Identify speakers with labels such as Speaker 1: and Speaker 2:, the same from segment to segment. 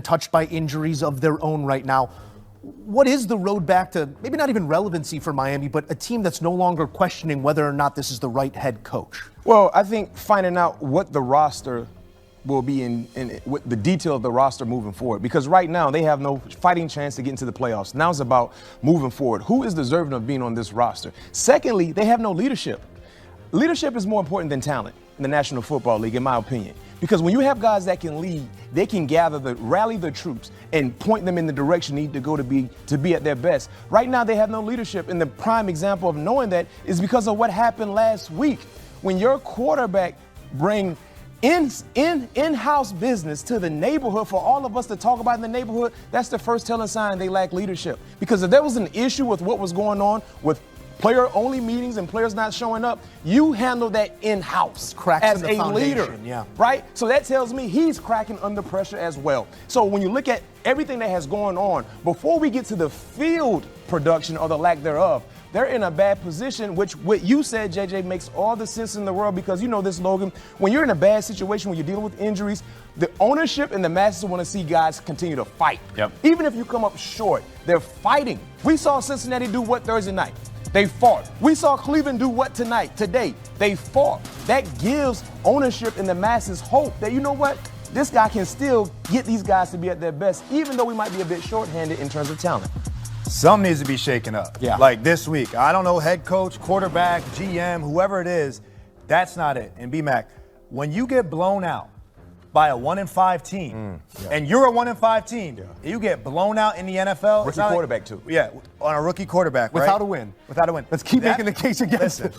Speaker 1: touched by injuries of their own right now. What is the road back to maybe not even relevancy for Miami, but a team that's no longer questioning whether or not this is the right head coach?
Speaker 2: Well, I think finding out what the roster will be in the detail of the roster moving forward, because right now they have no fighting chance to get into the playoffs. Now it's about moving forward. Who is deserving of being on this roster? Secondly, they have no leadership. Leadership is more important than talent in the National Football League, in my opinion. Because when you have guys that can lead, they can rally the troops and point them in the direction they need to go to be at their best. Right now, they have no leadership, and the prime example of knowing that is because of what happened last week. When your quarterback bring in-house business to the neighborhood for all of us to talk about in the neighborhood, that's the first telling sign they lack leadership. Because if there was an issue with what was going on with player-only meetings and players not showing up, you handle that in-house as a leader, right? So that tells me he's cracking under pressure as well. So when you look at everything that has gone on, before we get to the field production or the lack thereof, they're in a bad position, which what you said, JJ, makes all the sense in the world, because you know this, Logan. When you're in a bad situation, when you're dealing with injuries, the ownership and the masses want to see guys continue to fight. Yep. Even if you come up short, they're fighting. We saw Cincinnati do what Thursday night? They fought. We saw Cleveland do what today? They fought. That gives ownership and the masses hope that, you know what, this guy can still get these guys to be at their best, even though we might be a bit shorthanded in terms of talent.
Speaker 3: Something needs to be shaken up.
Speaker 1: Yeah.
Speaker 3: Like this week. I don't know, head coach, quarterback, GM, whoever it is, that's not it. And B-Mac, when you get blown out by a 1-5 team, and you're a 1-5 team, you get blown out in the NFL.
Speaker 2: Rookie quarterback, too.
Speaker 3: Yeah, on a rookie quarterback, right?
Speaker 1: Without a win.
Speaker 3: Without a win.
Speaker 1: Let's keep making the case against it.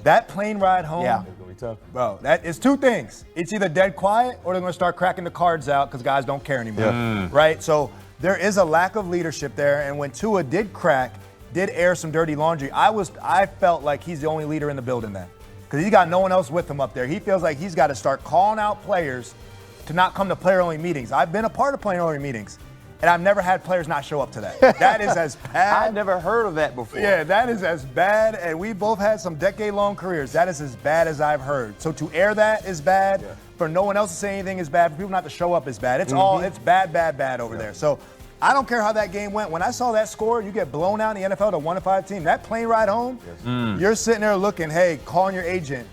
Speaker 3: That plane ride home,
Speaker 2: tough.
Speaker 3: bro, that is two things. It's either dead quiet or they're going to start cracking the cards out because guys don't care anymore, right? So there is a lack of leadership there, and when Tua did air some dirty laundry, I felt like he's the only leader in the building then. Because he's got no one else with him up there. He feels like he's got to start calling out players to not come to player-only meetings. I've been a part of player-only meetings, and I've never had players not show up to that. That is as bad.
Speaker 2: I've never heard of that before.
Speaker 3: Yeah, that is as bad, and we both had some decade-long careers. That is as bad as I've heard. So to air that is bad. For no one else to say anything is bad. For people not to show up is bad. It's it's bad over there. So I don't care how that game went. When I saw that score, you get blown out in the NFL to 1-5 team. That plane ride home, you're sitting there looking, hey, calling your agent.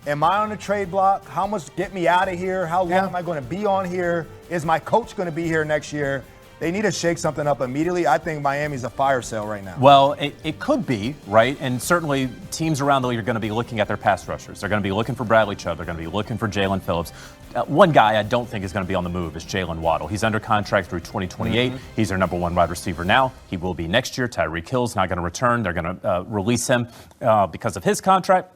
Speaker 3: Am I on the trade block? How much get me out of here? How long am I going to be on here? Is my coach going to be here next year? They need to shake something up immediately. I think Miami's a fire sale right now.
Speaker 4: Well, it could be, right? And certainly teams around the league are going to be looking at their pass rushers. They're going to be looking for Bradley Chubb. They're going to be looking for Jalen Phillips. One guy I don't think is going to be on the move is Jalen Waddle. He's under contract through 2028. He's their number one wide receiver now. He will be next year. Tyreek Hill's not going to return. They're going to release him because of his contract.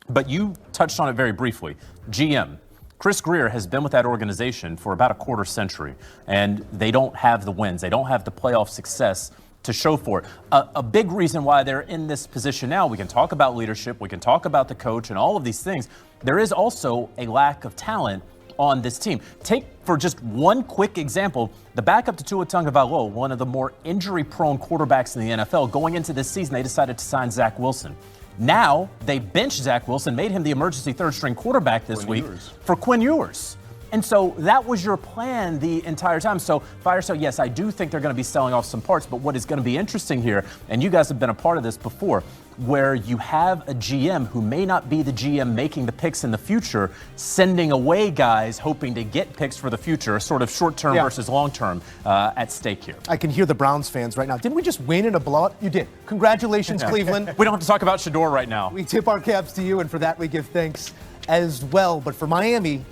Speaker 4: But you touched on it very briefly. GM. Chris Greer has been with that organization for about a quarter century, and they don't have the wins. They don't have the playoff success to show for it. A big reason why they're in this position now, we can talk about leadership, we can talk about the coach and all of these things. There is also a lack of talent on this team. Take, for just one quick example, the backup to Tua Tagovailoa, one of the more injury-prone quarterbacks in the NFL. Going into this season, they decided to sign Zach Wilson. Now they benched Zach Wilson, made him the emergency third-string quarterback this week for Quinn Ewers. And so that was your plan the entire time. So fire sale, yes, I do think they're going to be selling off some parts. But what is going to be interesting here, and you guys have been a part of this before, where you have a GM who may not be the GM making the picks in the future, sending away guys hoping to get picks for the future, sort of short-term versus long-term at stake here.
Speaker 1: I can hear the Browns fans right now. Didn't we just win in a blowout? You did. Congratulations, Cleveland.
Speaker 4: We don't have to talk about Shedeur right now.
Speaker 1: We tip our caps to you, and for that we give thanks as well. But for Miami,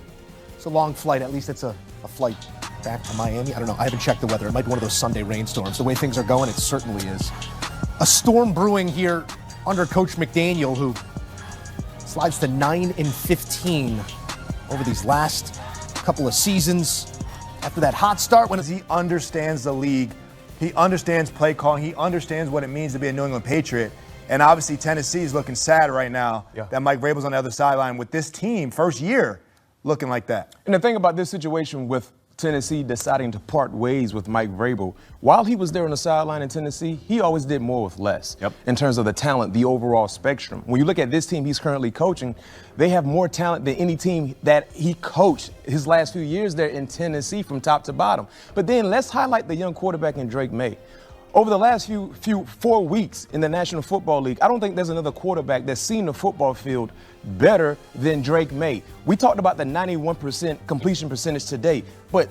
Speaker 1: it's a long flight. At least it's a flight back to Miami. I don't know. I haven't checked the weather. It might be one of those Sunday rainstorms. The way things are going, it certainly is. A storm brewing here under Coach McDaniel, who slides to 9-15 over these last couple of seasons. After that hot start, when
Speaker 3: he understands the league, he understands play calling, he understands what it means to be a New England Patriot. And obviously Tennessee is looking sad right now that Mike Vrabel's on the other sideline with this team, first year, looking like that.
Speaker 2: And the thing about this situation with Tennessee deciding to part ways with Mike Vrabel. While he was there on the sideline in Tennessee, he always did more with less in terms of the talent, the overall spectrum. When you look at this team he's currently coaching, they have more talent than any team that he coached his last few years there in Tennessee from top to bottom. But then let's highlight the young quarterback in Drake May. Over the last 4 weeks in the National Football League, I don't think there's another quarterback that's seen the football field better than Drake May. We talked about the 91% completion percentage today, but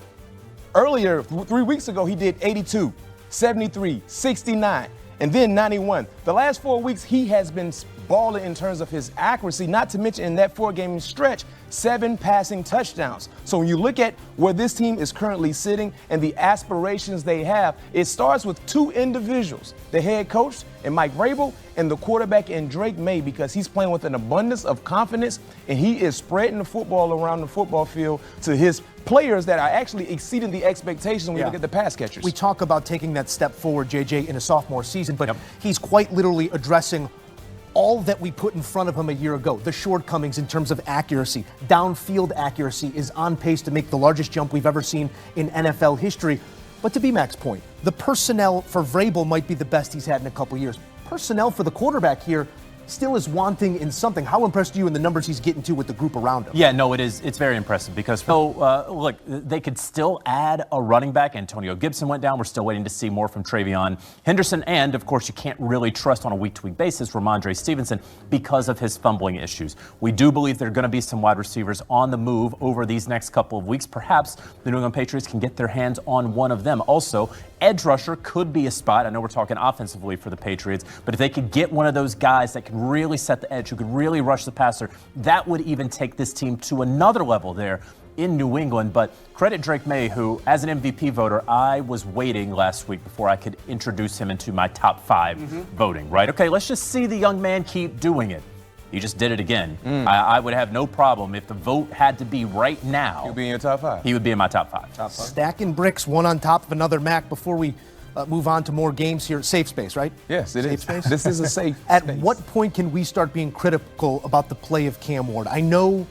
Speaker 2: earlier, 3 weeks ago, he did 82, 73, 69, and then 91. The last 4 weeks, he has been balling in terms of his accuracy, not to mention in that 4-game stretch, 7 passing touchdowns. So when you look at where this team is currently sitting and the aspirations they have, it starts with 2 individuals, the head coach and Mike Vrabel and the quarterback in Drake May, because he's playing with an abundance of confidence and he is spreading the football around the football field to his players that are actually exceeding the expectations when you look at the pass catchers.
Speaker 1: We talk about taking that step forward, JJ, in a sophomore season, but he's quite literally addressing all that we put in front of him a year ago, the shortcomings in terms of accuracy. Downfield accuracy is on pace to make the largest jump we've ever seen in NFL history. But to B-Mac's point, the personnel for Vrabel might be the best he's had in a couple years. Personnel for the quarterback here still is wanting in something. How impressed are you in the numbers he's getting to with the group around him?
Speaker 4: Yeah, no, it is. It's very impressive because, look, they could still add a running back. Antonio Gibson went down. We're still waiting to see more from Travion Henderson. And, of course, you can't really trust on a week-to-week basis Ramondre Stevenson because of his fumbling issues. We do believe there are going to be some wide receivers on the move over these next couple of weeks. Perhaps the New England Patriots can get their hands on one of them. Also, edge rusher could be a spot. I know we're talking offensively for the Patriots, but if they could get one of those guys that can really set the edge, who could really rush the passer, that would even take this team to another level there in New England. But credit Drake May, who, as an MVP voter, I was waiting last week before I could introduce him into my top 5 voting, right? Okay, let's just see the young man keep doing it. He just did it again. I would have no problem if the vote had to be right now.
Speaker 2: He'll be in your top 5.
Speaker 4: He would be in my top 5.
Speaker 1: Stacking bricks, one on top of another, Mac, before we move on to more games here. Safe space, right?
Speaker 2: Yes, it is.
Speaker 1: Space?
Speaker 2: This is a safe
Speaker 1: At
Speaker 2: space.
Speaker 1: what point can we start being critical about the play of Cam Ward? I know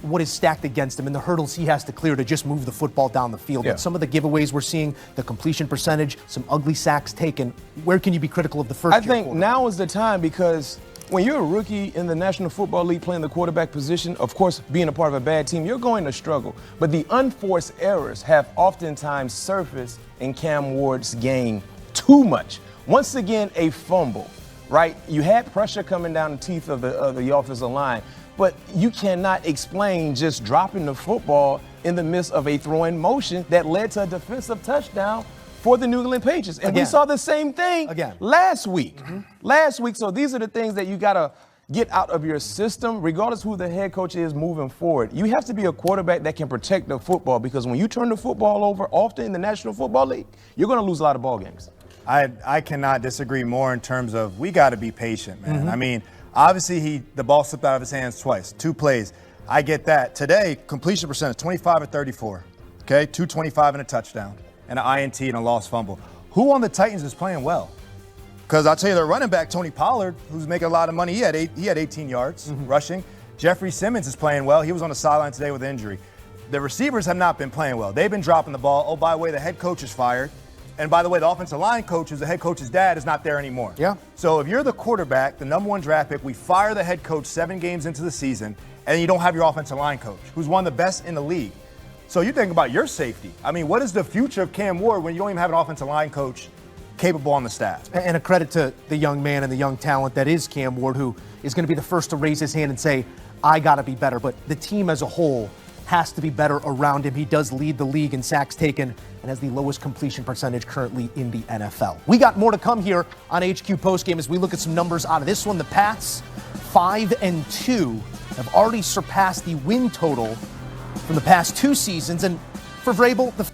Speaker 1: what is stacked against him and the hurdles he has to clear to just move the football down the field. But some of the giveaways we're seeing, the completion percentage, some ugly sacks taken, where can you be critical of the first
Speaker 2: I think now is the time, because when you're a rookie in the National Football League playing the quarterback position, of course, being a part of a bad team, you're going to struggle. But the unforced errors have oftentimes surfaced in Cam Ward's game too much. Once again, a fumble, right? You had pressure coming down the teeth of the offensive line, but you cannot explain just dropping the football in the midst of a throwing motion that led to a defensive touchdown for the New England Patriots. And we saw the same thing last week. Last week. So these are the things that you got to get out of your system, regardless who the head coach is moving forward. You have to be a quarterback that can protect the football, because when you turn the football over often in the National Football League, you're going to lose a lot of ball games.
Speaker 3: I cannot disagree more in terms of we got to be patient, man. I mean, obviously the ball slipped out of his hands twice, 2 plays. I get that. Today, completion percentage, 25 or 34. Okay, 225 and a touchdown, and an INT and a lost fumble. Who on the Titans is playing well? Because I'll tell you, their running back, Tony Pollard, who's making a lot of money, he had 18 yards rushing. Jeffrey Simmons is playing well. He was on the sideline today with injury. The receivers have not been playing well. They've been dropping the ball. Oh, by the way, the head coach is fired. And by the way, the offensive line coach, who's the head coach's dad, is not there anymore.
Speaker 1: Yeah.
Speaker 3: So if you're the quarterback, the number 1 draft pick, we fire the head coach 7 games into the season, and you don't have your offensive line coach, who's one of the best in the league. So you think about your safety. I mean, what is the future of Cam Ward when you don't even have an offensive line coach capable on the staff?
Speaker 1: And a credit to the young man and the young talent that is Cam Ward, who is going to be the first to raise his hand and say, I got to be better. But the team as a whole has to be better around him. He does lead the league in sacks taken and has the lowest completion percentage currently in the NFL. We got more to come here on HQ Postgame as we look at some numbers out of this one. The Pats, 5-2, have already surpassed the win total from the past 2 seasons. And for Vrabel, the